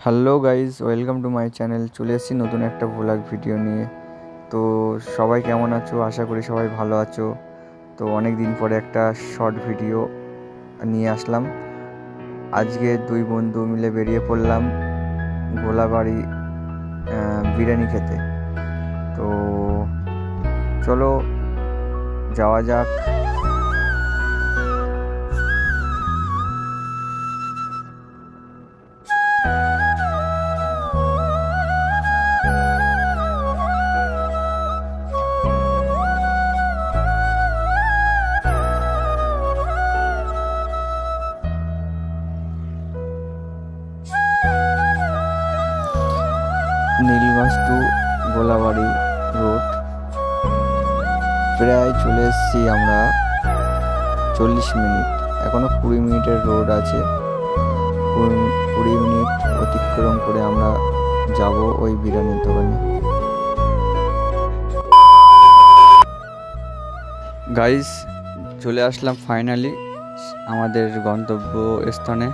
Hello guys, welcome to my channel. চলে এসেছি নতুন একটা ব্লগ ভিডিও নিয়ে। তো সবাই কেমন আছো? আশা করি সবাই ভালো আছো। তো অনেক দিন পরে একটা শর্ট ভিডিও নিয়ে আসলাম। আজকে দুই বন্ধু মিলে বেরিয়ে পড়লাম গোলাবাড়ি বিরিয়ানি খেতে। তো চলো যাওয়া যাক। নীলগঞ্জ টু গোলাবাড়ি রোড, প্রায় চলে এসেছি আমরা। 40 মিনিট, এখনো 20 মিনিটের রোড আছে। 20 মিনিট অতিক্রম করে আমরা যাব ওই বিরিয়ানির দোকানে। গাইস, চলে আসলাম ফাইনালি আমাদের গন্তব্য স্থানে।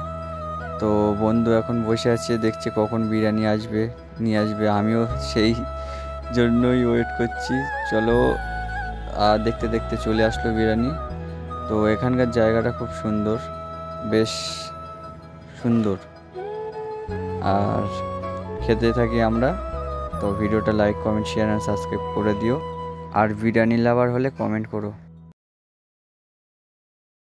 তো বন্ধু এখন বসে আছে, দেখছে কখন বিরিয়ানি নিয়ে আসবে। আমিও সেই জন্যই ওয়েট করছি। চলো, দেখতে দেখতে চলে আসলো বিরিয়ানি। তো এখানকার জায়গাটা খুব সুন্দর, বেশ সুন্দর। আর খেতে থাকি আমরা। তো ভিডিওটা লাইক, কমেন্ট, শেয়ার আর সাবস্ক্রাইব করে দিও। আর বিরিয়ানি লাভার হলে কমেন্ট করো।